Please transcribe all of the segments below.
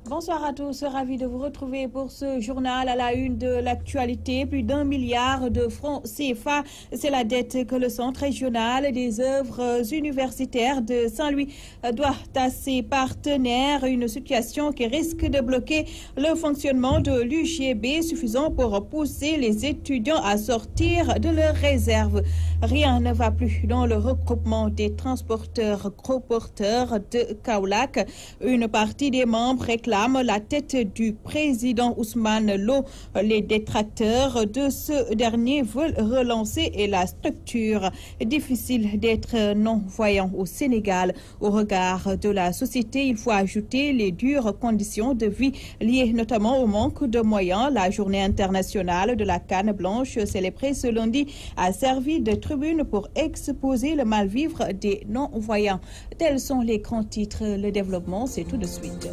Bonsoir à tous, ravi de vous retrouver pour ce journal à la une de l'actualité. Plus d'1 milliard de francs CFA, c'est la dette que le Centre régional des œuvres universitaires de Saint-Louis doit à ses partenaires. Une situation qui risque de bloquer le fonctionnement de l'UGB, suffisant pour pousser les étudiants à sortir de leurs réserves. Rien ne va plus dans le regroupement des transporteurs gros porteurs de Kaolack. Une partie des membres réclame la tête du président Ousmane Lo. Les détracteurs de ce dernier veulent relancer la structure. Difficile d'être non-voyant au Sénégal. Au regard de la société, il faut ajouter les dures conditions de vie liées notamment au manque de moyens. La journée internationale de la canne blanche célébrée ce lundi a servi de tribune pour exposer le mal-vivre des non-voyants. Tels sont les grands titres. Le développement, c'est tout de suite.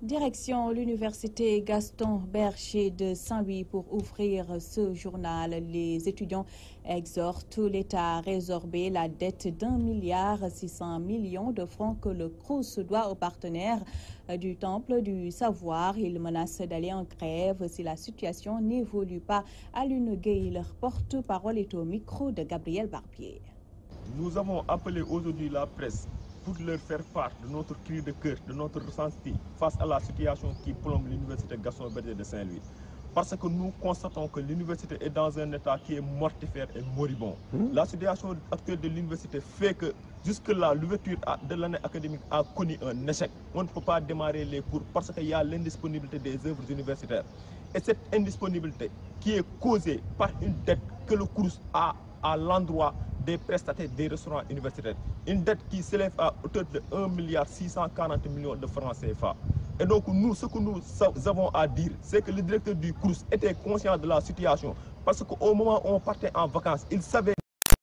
Direction l'université Gaston Berger de Saint-Louis pour ouvrir ce journal. Les étudiants exhortent l'État à résorber la dette d'1,6 milliard de francs que le CROUS doit aux partenaires du Temple du Savoir. Ils menacent d'aller en grève si la situation n'évolue pas. Alune Gueye, leur porte-parole, est au micro de Gabriel Barbier. Nous avons appelé aujourd'hui la presse pour leur faire part de notre cri de cœur, de notre ressenti face à la situation qui plombe l'université Gaston Berger de Saint-Louis. Parce que nous constatons que l'université est dans un état qui est mortifère et moribond. La situation actuelle de l'université fait que jusque-là, l'ouverture de l'année académique a connu un échec. On ne peut pas démarrer les cours parce qu'il y a l'indisponibilité des œuvres universitaires. Et cette indisponibilité qui est causée par une dette que le CROUS a à l'endroit des prestataires des restaurants universitaires. Une dette qui s'élève à hauteur de 1,640 milliard de francs CFA. Et donc nous, ce que nous avons à dire, c'est que le directeur du CROUS était conscient de la situation. Parce qu'au moment où on partait en vacances, il savait qu'il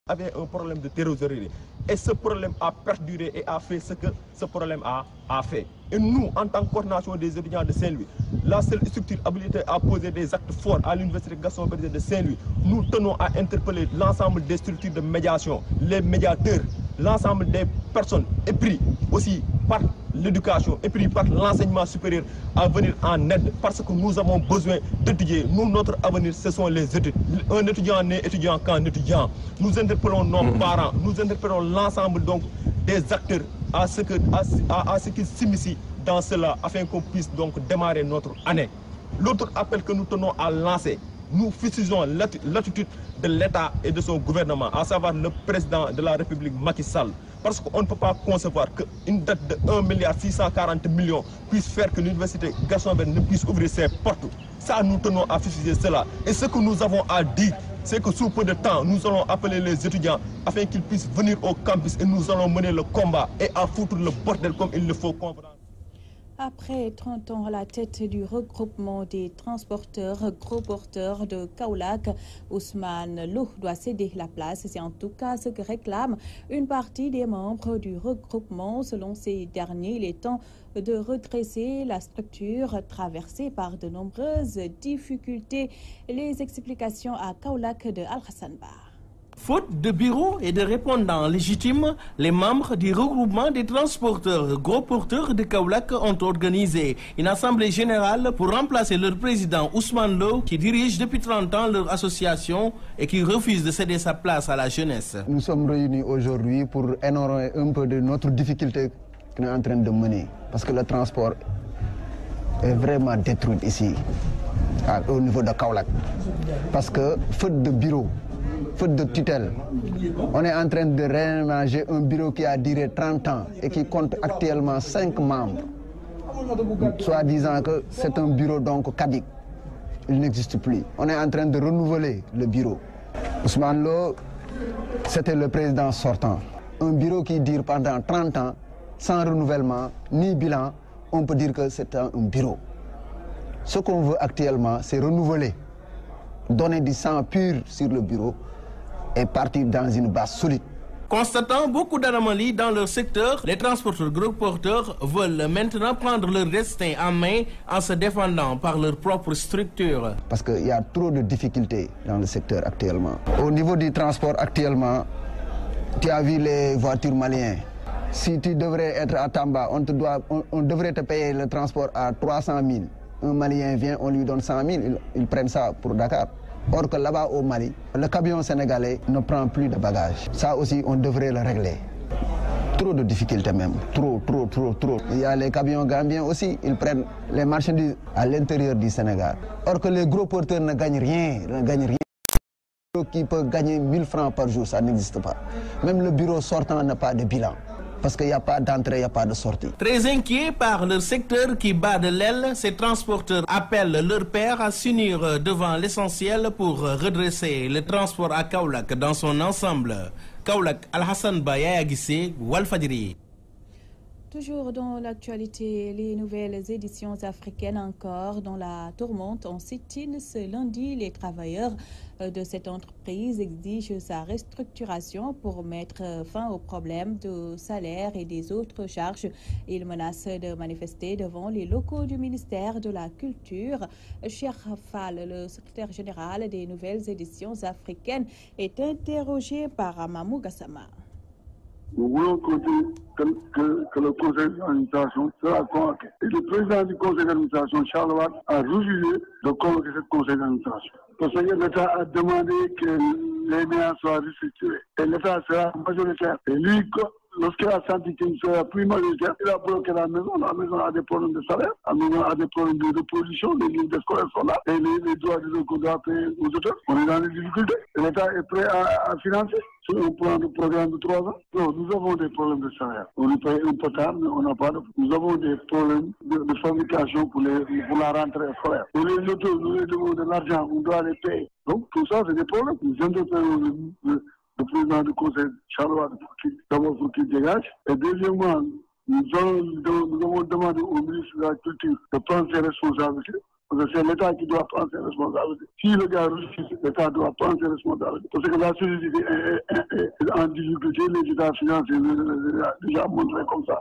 y avait un problème de trésorerie. Et ce problème a perduré et a fait ce que ce problème a fait. Et nous, en tant que coordination des étudiants de Saint-Louis, la seule structure habilitée à poser des actes forts à l'université Gaston Berger de Saint-Louis, nous tenons à interpeller l'ensemble des structures de médiation, les médiateurs, l'ensemble des personnes épris aussi par l'éducation et puis par l'enseignement supérieur à venir en aide parce que nous avons besoin d'étudier. Nous, notre avenir, ce sont les études. Un étudiant n'est étudiant qu'un étudiant. Nous interpellons nos parents, nous interpellons l'ensemble donc des acteurs à ce qu'ils s'immiscent dans cela afin qu'on puisse donc démarrer notre année. L'autre appel que nous tenons à lancer, nous fustigons l'attitude de l'État et de son gouvernement, à savoir le président de la République Macky Sall. Parce qu'on ne peut pas concevoir qu'une dette de 1,640 milliard puisse faire que l'université Gaston Berger ne puisse ouvrir ses portes. Ça, nous tenons à fustiger cela. Et ce que nous avons à dire, c'est que sous peu de temps, nous allons appeler les étudiants afin qu'ils puissent venir au campus et nous allons mener le combat et à foutre le bordel comme il le faut comprendre. Après 30 ans à la tête du regroupement des transporteurs gros porteurs de Kaolack, Ousmane Lo doit céder la place. C'est en tout cas ce que réclame une partie des membres du regroupement. Selon ces derniers, il est temps de redresser la structure traversée par de nombreuses difficultés. Les explications à Kaolack de Al-Hassan Bar. Faute de bureaux et de répondants légitimes, les membres du regroupement des transporteurs gros porteurs de Kaolack ont organisé une assemblée générale pour remplacer leur président Ousmane Lo qui dirige depuis 30 ans leur association et qui refuse de céder sa place à la jeunesse. Nous sommes réunis aujourd'hui pour énorer un peu de notre difficulté qu'on est en train de mener parce que le transport est vraiment détruit ici au niveau de Kaolack parce que faute de bureaux, faute de tutelle, on est en train de réaménager un bureau qui a duré 30 ans et qui compte actuellement 5 membres. Soit disant que c'est un bureau donc caduc. Il n'existe plus. On est en train de renouveler le bureau. Ousmane Lo, c'était le président sortant. Un bureau qui dure pendant 30 ans, sans renouvellement, ni bilan, on peut dire que c'est un bureau. Ce qu'on veut actuellement, c'est renouveler, donner du sang pur sur le bureau et partir dans une base solide. Constatant beaucoup d'anomalies dans leur secteur, les transporteurs gros porteurs veulent maintenant prendre leur destin en main en se défendant par leur propre structure. Parce qu'il y a trop de difficultés dans le secteur actuellement. Au niveau du transport actuellement, tu as vu les voitures maliennes. Si tu devrais être à Tamba, on devrait te payer le transport à 300 000. Un Malien vient, on lui donne 100 000, ils prennent ça pour Dakar. Or que là-bas au Mali, le camion sénégalais ne prend plus de bagages. Ça aussi, on devrait le régler. Trop de difficultés même, trop. Il y a les camions gambiens aussi, ils prennent les marchandises à l'intérieur du Sénégal. Or que les gros porteurs ne gagnent rien. Qui peut gagner 1000 francs par jour, ça n'existe pas. Même le bureau sortant n'a pas de bilan. Parce qu'il n'y a pas d'entrée, il n'y a pas de sortie. Très inquiets par leur secteur qui bat de l'aile, ces transporteurs appellent leur père à s'unir devant l'essentiel pour redresser le transport à Kaolack dans son ensemble. Kaolack, Al-Hassan Baya Guissé, Walfadjri. Toujours dans l'actualité, les nouvelles éditions africaines encore dans la tourmente en sit-in ce lundi. Les travailleurs de cette entreprise exigent sa restructuration pour mettre fin aux problèmes de salaire et des autres charges. Ils menacent de manifester devant les locaux du ministère de la Culture. Cheikh Fall, le secrétaire général des nouvelles éditions africaines, est interrogé par Mamou Gassama. Nous voulons que le conseil d'administration sera convoqué. Et le président du conseil d'administration, Charles Watt, a refusé de convoquer ce conseil d'administration. Parce que l'État a demandé que les biens soient restructurés. Et l'État sera majoritaire. Et lui, lorsqu'il a senti qu'il ne sera plus majoritaire, il a bloqué la maison. La maison a des problèmes de salaire, la maison a des problèmes de reproduction, les livres scolaires sont là, et les droits des autres qu'on doit payer aux auteurs. On est dans les difficultés. L'État est prêt à financer sur un plan de programme de 3 ans. Non, nous avons des problèmes de salaire. On nous paye un peu tard, mais on n'a pas de... Nous avons des problèmes de fabrication pour la rentrée scolaire. Et les auteurs, nous les demandons de l'argent, on doit les payer. Donc tout ça, c'est des problèmes. Nous interpellons le président du conseil, Charles, d'abord pour qu'il dégage. Et deuxièmement, nous avons demandé au ministre de la Culture de prendre ses responsabilités. Parce que c'est l'État qui doit prendre ses responsabilités. Si le gars refuse, l'État doit prendre ses responsabilités. Parce que la société est en difficulté, les États financiers l'ont déjà montré comme ça.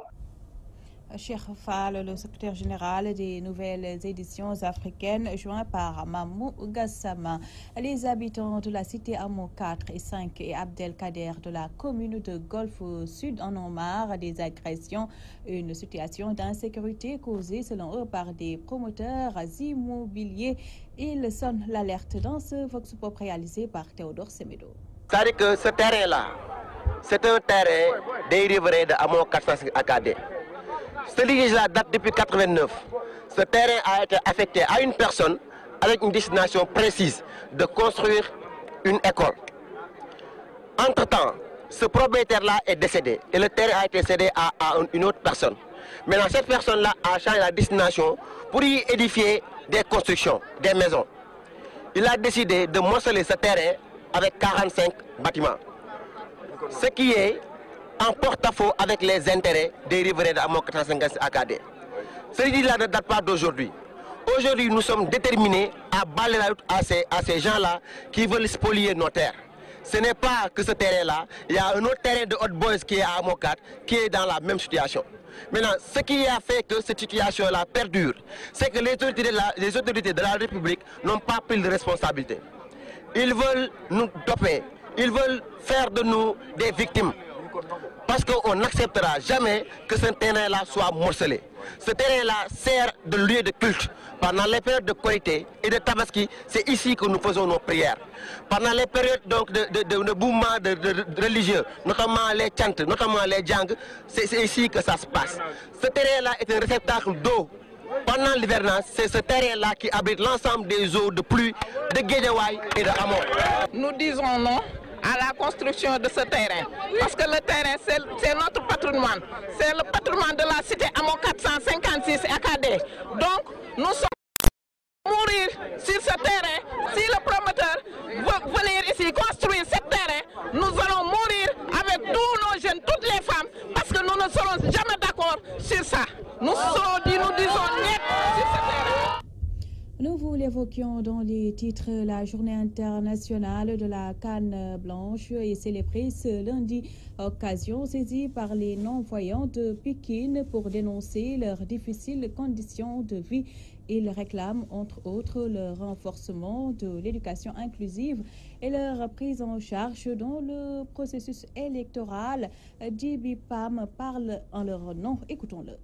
Cheikh Fall, le secrétaire général des nouvelles éditions africaines, joint par Mamou Gassama. Les habitants de la cité Amo 4 et 5 et Abdelkader de la commune de Golfe Sud en ont marre des agressions. Une situation d'insécurité causée selon eux par des promoteurs immobiliers. Ils sonnent l'alerte dans ce Vox Pop réalisé par Théodore Semedo. C'est-à-dire que ce terrain-là, c'est un terrain des riverains de Amo 4 et AKD. Ce litige-là date depuis 1989. Ce terrain a été affecté à une personne avec une destination précise de construire une école. Entre-temps, ce propriétaire-là est décédé et le terrain a été cédé à une autre personne. Maintenant, cette personne-là a changé la destination pour y édifier des constructions, des maisons. Il a décidé de morceler ce terrain avec 45 bâtiments. Ce qui est en porte-à-faux avec les intérêts des riverains d'Amo 450 AKD. Ce litige-là ne date pas d'aujourd'hui. Aujourd'hui, nous sommes déterminés à balayer la route à ces gens-là qui veulent spolier nos terres. Ce n'est pas que ce terrain-là, il y a un autre terrain de Hot Boys qui est à Amo 4 qui est dans la même situation. Maintenant, ce qui a fait que cette situation-là perdure, c'est que les autorités de la République n'ont pas pris de responsabilité. Ils veulent nous doper, ils veulent faire de nous des victimes. Parce qu'on n'acceptera jamais que ce terrain-là soit morcelé. Ce terrain-là sert de lieu de culte. Pendant les périodes de Korité et de Tabaski, c'est ici que nous faisons nos prières. Pendant les périodes donc, de mouvements religieux, notamment les chants, notamment les djangs, c'est ici que ça se passe. Ce terrain-là est un réceptacle d'eau. Pendant l'hivernage, c'est ce terrain-là qui abrite l'ensemble des eaux de pluie de Guédiawaye et de Amo. Nous disons non à la construction de ce terrain. Parce que le terrain, c'est notre patrimoine. C'est le patrimoine de la cité Amo 456 AKD. Donc, nous sommes mourir sur ce terrain. Si le promoteur veut venir ici construire ce terrain, nous allons mourir avec tous nos jeunes, toutes les femmes, parce que nous ne serons jamais d'accord sur ça. Nous disons net sur ce terrain. Nous vous l'évoquions dans les titres. La journée internationale de la canne blanche est célébrée ce lundi, occasion saisie par les non-voyants de Pikine pour dénoncer leurs difficiles conditions de vie. Ils réclament entre autres le renforcement de l'éducation inclusive et leur prise en charge dans le processus électoral. Djibi Pam parle en leur nom. Écoutons-le.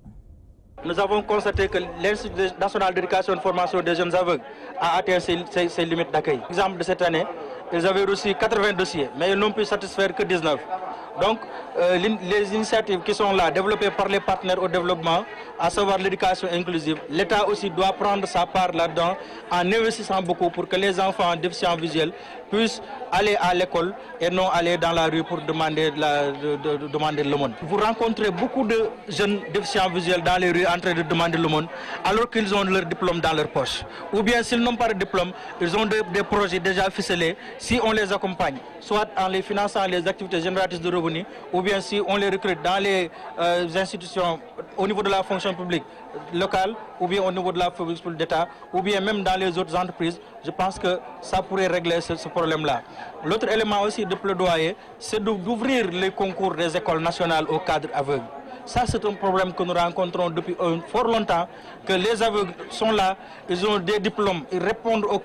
Nous avons constaté que l'Institut national d'éducation et de formation des jeunes aveugles a atteint ses limites d'accueil. Exemple de cette année, ils avaient reçu 80 dossiers, mais ils n'ont pu satisfaire que 19. Donc, les initiatives qui sont là, développées par les partenaires au développement, à savoir l'éducation inclusive, l'État aussi doit prendre sa part là-dedans en investissant beaucoup pour que les enfants déficients visuels puissent aller à l'école et non aller dans la rue pour demander l'aumône. Vous rencontrez beaucoup de jeunes déficients visuels dans les rues en train de demander l'aumône alors qu'ils ont leur diplôme dans leur poche. Ou bien s'ils n'ont pas de diplôme, ils ont des projets déjà ficelés si on les accompagne, soit en les finançant les activités génératrices de revenus, ou bien si on les recrute dans les institutions au niveau de la fonction publique locale, ou bien au niveau de la fonction publique d'État, ou bien même dans les autres entreprises. Je pense que ça pourrait régler ce problème-là. L'autre élément aussi de plaidoyer, c'est d'ouvrir les concours des écoles nationales aux cadres aveugles. Ça, c'est un problème que nous rencontrons depuis fort longtemps, que les aveugles sont là, ils ont des diplômes, ils répondent aux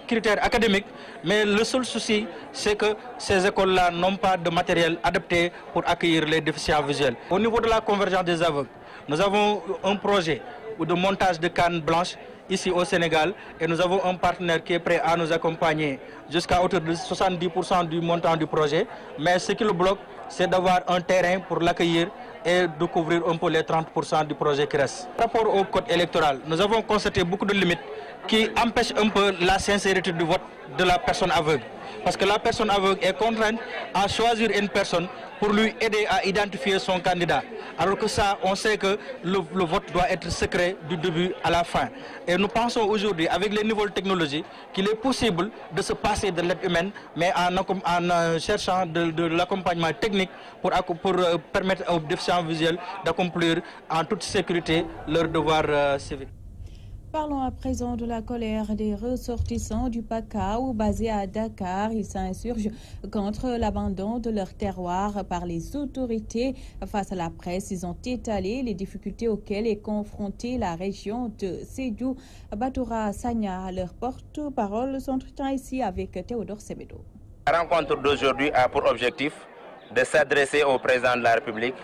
critères académiques, mais le seul souci, c'est que ces écoles-là n'ont pas de matériel adapté pour accueillir les déficients visuels. Au niveau de la convergence des aveugles, nous avons un projet de montage de cannes blanches ici au Sénégal et nous avons un partenaire qui est prêt à nous accompagner jusqu'à hauteur de 70% du montant du projet. Mais ce qui le bloque, c'est d'avoir un terrain pour l'accueillir et de couvrir un peu les 30% du projet qui reste. Par rapport au code électoral, nous avons constaté beaucoup de limites qui empêchent un peu la sincérité du vote de la personne aveugle. Parce que la personne aveugle est contrainte à choisir une personne pour lui aider à identifier son candidat. Alors que ça, on sait que le vote doit être secret du début à la fin. Et nous pensons aujourd'hui, avec les nouvelles technologies, qu'il est possible de se passer de l'aide humaine, mais en cherchant de l'accompagnement technique pour permettre aux déficients visuels d'accomplir en toute sécurité leur devoir civique. Parlons à présent de la colère des ressortissants du Pakao basés à Dakar. Ils s'insurgent contre l'abandon de leur terroir par les autorités. Face à la presse, ils ont étalé les difficultés auxquelles est confrontée la région de Sédhiou. Batoura Sagna, leur porte-parole, s'entretient ici avec Théodore Semedo. La rencontre d'aujourd'hui a pour objectif de s'adresser au président de la République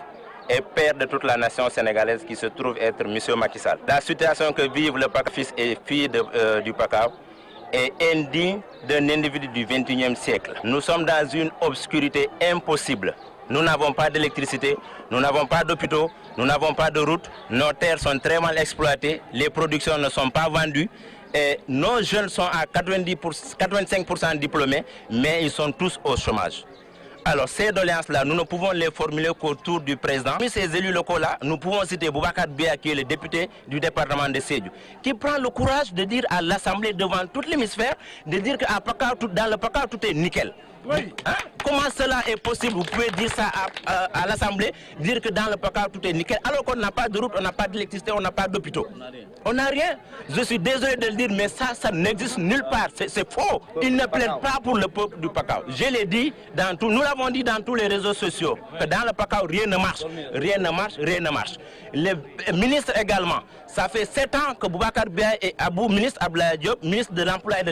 et père de toute la nation sénégalaise qui se trouve être M. Macky Sall. La situation que vivent le Pakao, fils et fille du Pakao, est indigne d'un individu du XXIe siècle. Nous sommes dans une obscurité impossible. Nous n'avons pas d'électricité, nous n'avons pas d'hôpitaux, nous n'avons pas de routes, nos terres sont très mal exploitées, les productions ne sont pas vendues. Et nos jeunes sont à 85% diplômés, mais ils sont tous au chômage. Alors ces doléances-là, nous ne pouvons les formuler qu'autour du président. Parmi ces élus locaux-là, nous pouvons citer Boubacar Bia, qui est le député du département de Sédhiou, qui prend le courage de dire à l'Assemblée devant tout l'hémisphère, de dire que dans le Pakao, tout est nickel. Oui. Hein? Comment cela est possible? Vous pouvez dire ça à l'Assemblée, dire que dans le Pakao tout est nickel, alors qu'on n'a pas de route, on n'a pas d'électricité, on n'a pas d'hôpitaux. On n'a rien. Je suis désolé de le dire, mais ça n'existe nulle part. C'est faux. Ils ne plaident pas pour le peuple du Pakao. Je l'ai dit dans tout, nous l'avons dit dans tous les réseaux sociaux, que dans le Pakao, rien ne marche. Rien ne marche, rien ne marche. Les ministres également. Ça fait 7 ans que Boubacar Bia et ministre Abdoulaye Diop, ministre de l'Emploi et de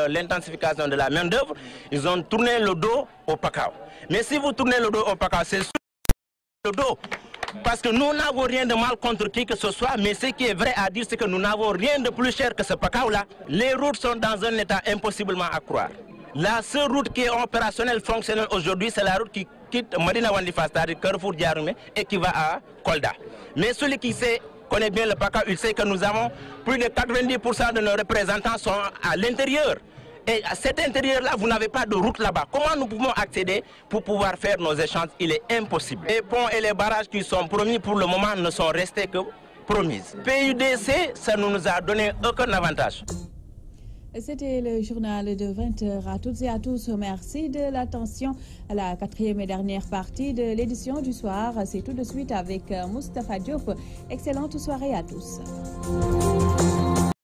l'intensification de la main-d'œuvre, ils ont tourné le dos au Pakao. Mais si vous tournez le dos au Pakao, c'est sur le dos. Parce que nous n'avons rien de mal contre qui que ce soit, mais ce qui est vrai à dire, c'est que nous n'avons rien de plus cher que ce Pakao-là. Les routes sont dans un état impossiblement à croire. La seule route qui est opérationnelle, fonctionnelle aujourd'hui, c'est la route qui quitte Medina Wandifa, c'est-à-dire Carrefour Diaroumé, et qui va à Kolda. Mais celui qui connaît bien le Pakao, il sait que nous avons plus de 90% de nos représentants sont à l'intérieur. Et à cet intérieur-là, vous n'avez pas de route là-bas. Comment nous pouvons accéder pour pouvoir faire nos échanges? Il est impossible. Les ponts et les barrages qui sont promis pour le moment ne sont restés que promises. PUDC, ça ne nous a donné aucun avantage. C'était le journal de 20h. À toutes et à tous, merci de l'attention. À la 4e et dernière partie de l'édition du soir, c'est tout de suite avec Moustapha Diop. Excellente soirée à tous.